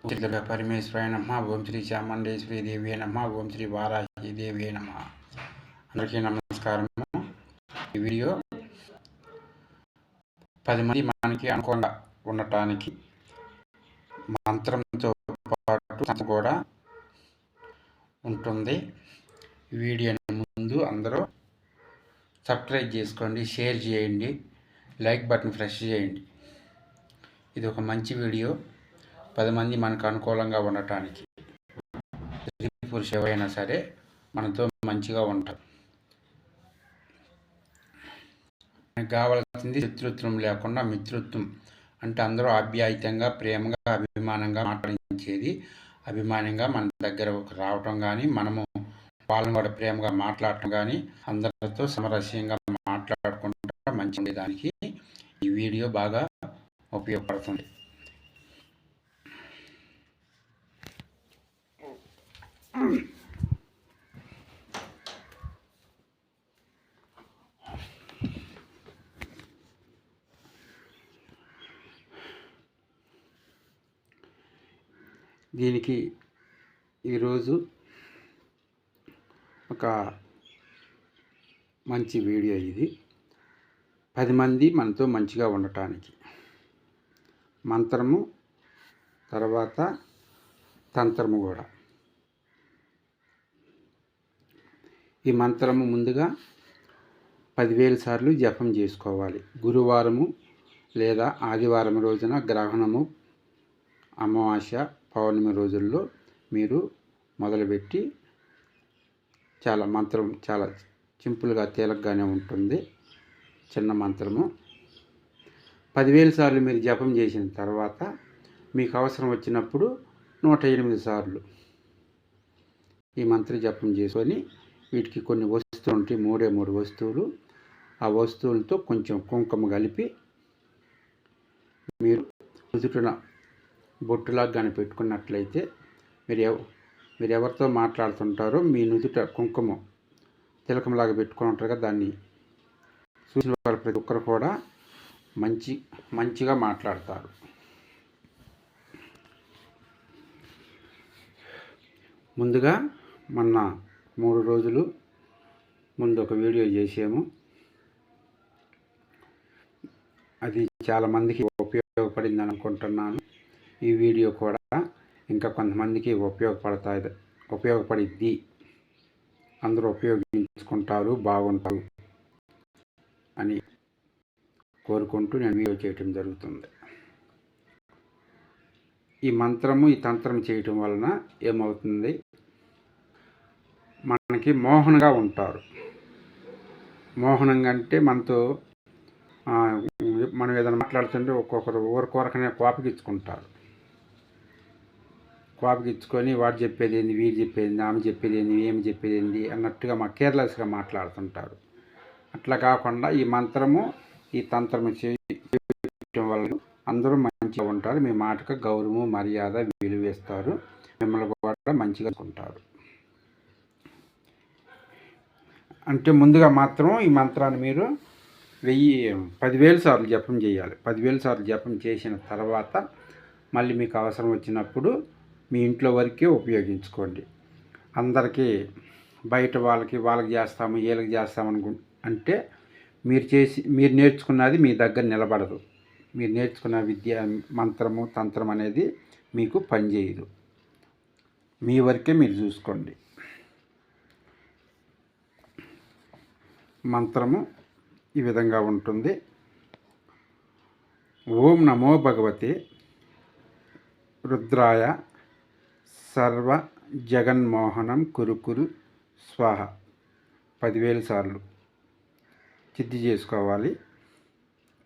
శ్రీ దుర్గా పరమేశ్వరాయ నమః. ఓం శ్రీ చాముండేశ్వరి దేవి నమః. ఓం శ్రీ వారాహి దేవి నమః. అందరికీ నమస్కారము. ఈ వీడియో 10 మంది మనకి అనుకూలంగా ఉండటానికి మంత్రంతో పాటు కూడా ఉంటుంది. ఈ వీడియోని ముందు అందరూ సబ్స్క్రైబ్ చేసుకోండి, షేర్ చేయండి, లైక్ బటన్ ప్రెస్ చేయండి. ఇది ఒక మంచి వీడియో, 10 మంది మనకు అనుకూలంగా ఉండటానికి. స్త్రీ పురుష ఎవరైనా సరే మనతో మంచిగా ఉంటారు. మనకు కావాల్సింది శత్రుత్వం లేకుండా మిత్రుత్వం, అంటే అందరూ ఆప్యాయతంగా, ప్రేమగా, అభిమానంగా మాట్లాడించేది. అభిమానంగా మన దగ్గర రావటం కానీ, మనము వాళ్ళని కూడా ప్రేమగా మాట్లాడటం కానీ, అందరితో సమరస్యంగా మాట్లాడుకుంటా మంచి ఉండేదానికి ఈ వీడియో బాగా ఉపయోగపడుతుంది. దీనికి ఈరోజు ఒక మంచి వీడియో. ఇది 10 మంది మనతో మంచిగా ఉండటానికి మంత్రము, తర్వాత తంత్రము కూడా. ఈ మంత్రము ముందుగా 10,000 సార్లు జపం చేసుకోవాలి. గురువారము లేదా ఆదివారం రోజున, గ్రహణము, అమావాస్య, పౌర్ణమి రోజుల్లో మీరు మొదలుపెట్టి, మంత్రం చాలా సింపుల్గా తేలికగానే ఉంటుంది. చిన్న మంత్రము 10,000 సార్లు మీరు జపం చేసిన తర్వాత మీకు అవసరం వచ్చినప్పుడు 108 సార్లు ఈ మంత్ర జపం చేసుకొని, వీటికి కొన్ని వస్తువులు ఉంటాయి, 3 వస్తువులు. ఆ వస్తువులతో కొంచెం కుంకుమ కలిపి మీరు నుదుటిన బొట్టులాగా కానీ పెట్టుకున్నట్లయితే, మీరు ఎవరితో మాట్లాడుతుంటారో మీ నుదుట కుంకుమ తిలకంలాగా పెట్టుకుని ఉంటారు కదా, దాన్ని చూసిన వారు ప్రతి ఒక్కరు కూడా మంచిగా మాట్లాడతారు. ముందుగా మొన్న 3 రోజులు ముందు ఒక వీడియో చేసాము. అది చాలామందికి ఉపయోగపడింది అనుకుంటున్నాను. ఈ వీడియో కూడా ఇంకా కొంతమందికి ఉపయోగపడిద్ది. అందరూ ఉపయోగించుకుంటారు, బాగుంటారు అని కోరుకుంటూ నేను వీడియో చేయటం జరుగుతుంది. ఈ మంత్రము, ఈ తంత్రం చేయటం వలన ఏమవుతుంది, మనకి మోహనంగా ఉంటారు. మోహనంగా అంటే మనం ఏదైనా మాట్లాడుతుంటే ఒక్కొక్కరు ఊరికొరకనే కోపగించుకుంటారు. కోపగించుకొని వాడు చెప్పేది ఏంది, వీడు చెప్పేది ఏంది, ఆమె చెప్పేది ఏంది, ఏమి చెప్పేది ఏంది అన్నట్టుగా కేర్లెస్గా మాట్లాడుతుంటారు. అట్లా కాకుండా ఈ మంత్రము, ఈ తంత్రము చేయడం వల్ల అందరూ మంచిగా ఉంటారు. మీ మాటకు గౌరవము, మర్యాద, విలువ ఇస్తారు. మిమ్మల్ని కూడా మంచిగా ఉంటారు. అంటే ముందుగా మాత్రం ఈ మంత్రాన్ని మీరు 10,000 సార్లు జపం చేయాలి. 10,000 సార్లు జపం చేసిన తర్వాత మళ్ళీ మీకు అవసరం వచ్చినప్పుడు మీ ఇంట్లో వరకే ఉపయోగించుకోండి. అందరికీ బయట వాళ్ళకి చేస్తాము, వీళ్ళకి చేస్తాము అంటే మీరు నేర్చుకున్నది మీ దగ్గర నిలబడదు. మీరు నేర్చుకున్న విద్య, మంత్రము, తంత్రం అనేది మీకు పనిచేయదు. మీ వరకే మీరు చూసుకోండి. మంత్రము ఈ విధంగా ఉంటుంది. ఓం నమో భగవతే రుద్రాయ సర్వ జగన్మోహనం కురు స్వాహ 10,000 సార్లు సిద్ధి చేసుకోవాలి.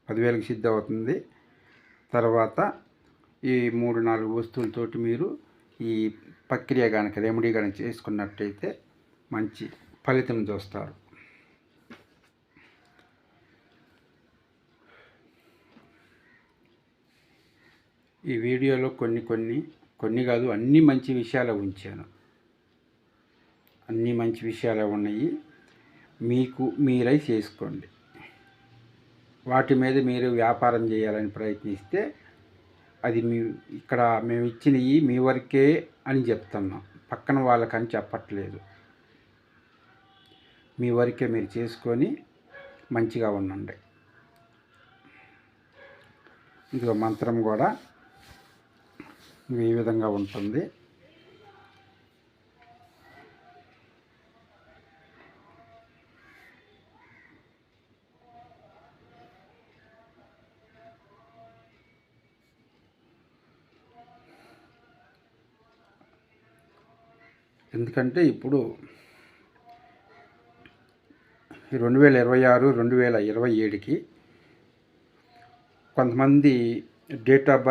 10,000కి సిద్ధి అవుతుంది. తర్వాత ఈ 3-4 వస్తువులతోటి మీరు ఈ ప్రక్రియ కనుక, రెమెడీ కనుక చేసుకున్నట్టయితే మంచి ఫలితం చూస్తారు. ఈ వీడియోలో కొన్ని కాదు, అన్ని మంచి విషయాలు ఉంచాను. అన్ని మంచి విషయాలు ఉన్నాయి. మీకు మీరై చేసుకోండి. వాటి మీద మీరు వ్యాపారం చేయాలని ప్రయత్నిస్తే అది ఇక్కడ మేము ఇచ్చినవి మీ వరకే అని చెప్తున్నాం, పక్కన వాళ్ళకని చెప్పట్లేదు. మీ వరకే మీరు చేసుకొని మంచిగా ఉండండి. ఇదిగో మంత్రం కూడా ఈ విధంగా ఉంటుంది. ఎందుకంటే ఇప్పుడు 2026 2027కి కొంతమంది డేట్ ఆఫ్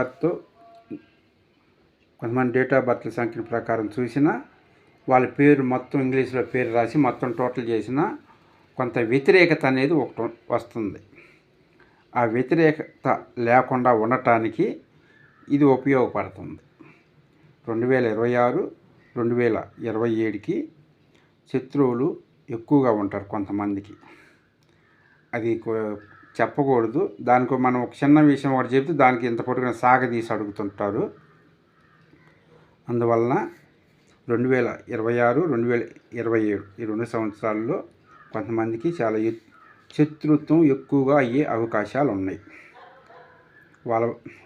బర్త్ సంఖ్య ప్రకారం చూసినా వాళ్ళ పేరు మొత్తం ఇంగ్లీష్లో పేరు రాసి మొత్తం టోటల్ చేసిన కొంత వ్యతిరేకత అనేది ఒకటి వస్తుంది. ఆ వ్యతిరేకత లేకుండా ఉండటానికి ఇది ఉపయోగపడుతుంది. 2026 2027కి శత్రువులు ఎక్కువగా ఉంటారు కొంతమందికి. అది చెప్పకూడదు. దానికి మనం ఒక చిన్న విషయం ఒకటి చెప్తే దానికి ఇంత పొడుగున సాగదీసి అడుగుతుంటారు. అందువలన 2026 2027 ఈ 2 సంవత్సరాల్లో కొంతమందికి చాలా శత్రుత్వం ఎక్కువగా అయ్యే అవకాశాలు ఉన్నాయి.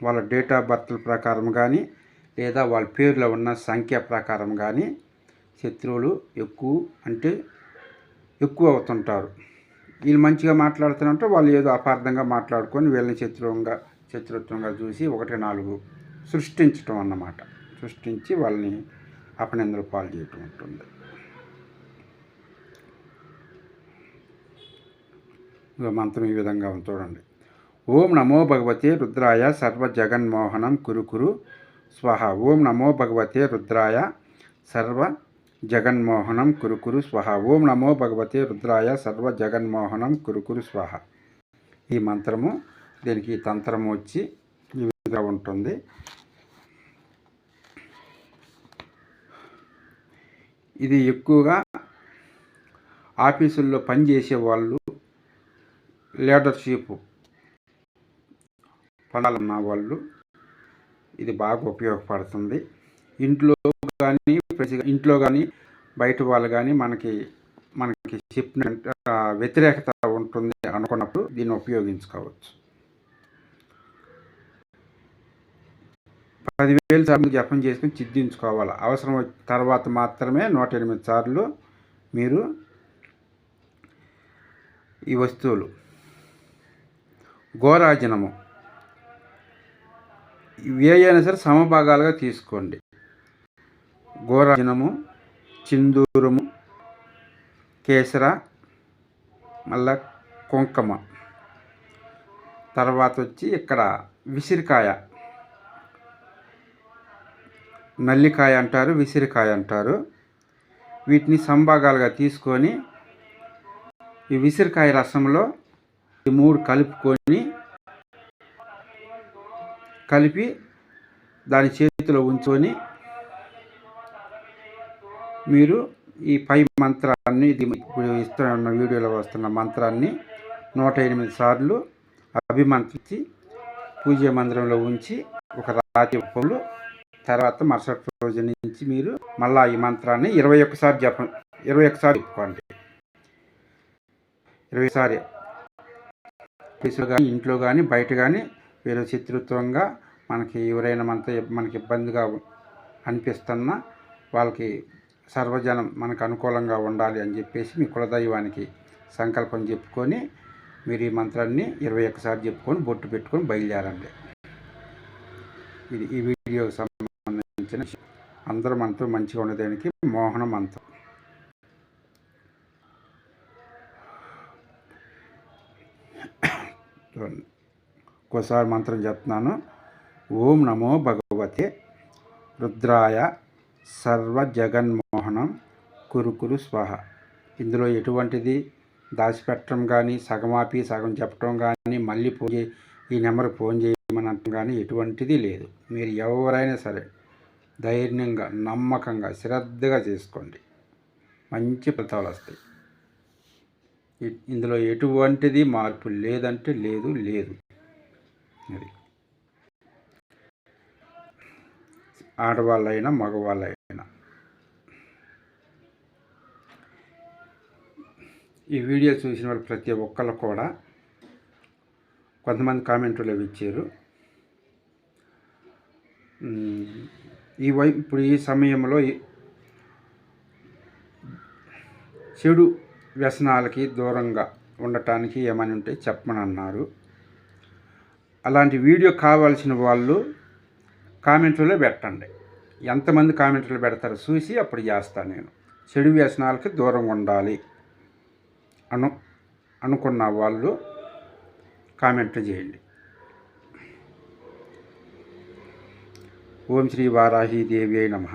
వాళ్ళ డేట్ ఆఫ్ బర్త్ ప్రకారం కానీ లేదా వాళ్ళ పేరులో ఉన్న సంఖ్య ప్రకారం కానీ శత్రువులు ఎక్కువ అవుతుంటారు. వీళ్ళు మంచిగా మాట్లాడుతున్నట్టు వాళ్ళు ఏదో అపార్థంగా మాట్లాడుకొని వీళ్ళని శత్రుత్వంగా చూసి 1-4 సృష్టించటం అన్నమాట. సృష్టించి వాళ్ళని అపనిందలు పాలు చేయటం ఉంటుంది. మంత్రం ఈ విధంగా చూడండి. ఓం నమో భగవతే రుద్రాయ సర్వ జగన్మోహనం కురు స్వహ. ఓం నమో భగవతే రుద్రాయ సర్వ జగన్మోహనం కురు స్వహ. ఓం నమో భగవతే రుద్రాయ సర్వ జగన్మోహనం కురు స్వహ. ఈ మంత్రము, దీనికి తంత్రము వచ్చి ఈ విధంగా ఉంటుంది. ఇది ఎక్కువగా ఆఫీసుల్లో పనిచేసే వాళ్ళు, లీడర్షిప్ పనాలన్న వాళ్ళు ఇది బాగా ఉపయోగపడుతుంది. ఇంట్లో కానీ బయట వాళ్ళు కానీ మనకి చెప్పిన వ్యతిరేకత ఉంటుంది అనుకున్నప్పుడు దీన్ని ఉపయోగించుకోవచ్చు. 10,000 సార్లు జపం చేసుకుని సిద్ధించుకోవాలి. అవసరం తర్వాత మాత్రమే 108 సార్లు మీరు ఈ వస్తువులు గోరాజనము ఏవైనా సరే సమభాగాలుగా తీసుకోండి. గోరాజనము, చిందూరము, కేసర, మళ్ళా కుంకుమ, తర్వాత వచ్చి ఇక్కడ విసిరికాయ, నల్లికాయ అంటారు, విసిరికాయ అంటారు. వీటిని సంభాగాలుగా తీసుకొని ఈ విసిరికాయ రసంలో ఈ 3 కలిపి దాని చేతిలో ఉంచుకొని మీరు ఈ పై మంత్రాన్ని, ఇది ఇప్పుడు ఇస్తున్న వీడియోలో వస్తున్న మంత్రాన్ని 108 సార్లు అభిమంత్రించి పూజ మందిరంలో ఉంచి ఒక రాత్రి పౌలు తర్వాత మరుసటి రోజు నుంచి మీరు మళ్ళీ ఈ మంత్రాన్ని 21 సార్లు చెప్పుకోండి. 20 సార్లు కానీ ఇంట్లో కానీ బయట కానీ వేరే శత్రుత్వంగా మనకి ఎవరైనా మనకి ఇబ్బందిగా అనిపిస్తున్నా వాళ్ళకి సర్వజనం మనకు అనుకూలంగా ఉండాలి అని చెప్పేసి మీ కులదైవానికి సంకల్పం చెప్పుకొని మీరు ఈ మంత్రాన్ని 21 సార్లు చెప్పుకొని బొట్టు పెట్టుకొని బయలుదేరండి. ఇది ఈ వీడియోకి సంబంధించిన అందరూ మనతో మంచిగా ఉండడానికి మోహన మంత్రం. ఒకసారి మంత్రం చెప్తున్నాను. ఓం నమో భగవతే రుద్రాయ సర్వ జగన్మోహనం కురు స్వహ. ఇందులో ఎటువంటిది దాచిపెట్టడం కానీ, సగమాపి సగం చెప్పడం కానీ, మళ్ళీ ఈ నెంబర్కి ఫోన్ చేయమనటం కానీ ఎటువంటిది లేదు. మీరు ఎవరైనా సరే ధైర్యంగా, నమ్మకంగా, శ్రద్ధగా చేసుకోండి, మంచి ఫలితాలు వస్తాయి. ఇందులో ఎటువంటిది మార్పు లేదంటే లేదు. అది ఆడవాళ్ళైనా మగవాళ్ళైనా. ఈ వీడియో చూసిన వాళ్ళు ప్రతి ఒక్కళ్ళు కూడా కొంతమంది కామెంట్లో ఇచ్చారు. ఇప్పుడు ఈ సమయంలో చెడు వ్యసనాలకి దూరంగా ఉండటానికి ఏమని ఉంటే చెప్పమని అన్నారు. అలాంటి వీడియో కావాల్సిన వాళ్ళు కామెంట్లో పెట్టండి. ఎంతమంది కామెంట్లో పెడతారో చూసి అప్పుడు చేస్తాను నేను. చెడు వ్యసనాలకి దూరంగా ఉండాలి అనుకున్న వాళ్ళు కామెంట్ చేయండి. ఓం శ్రీ వారాహి దేవి నమః.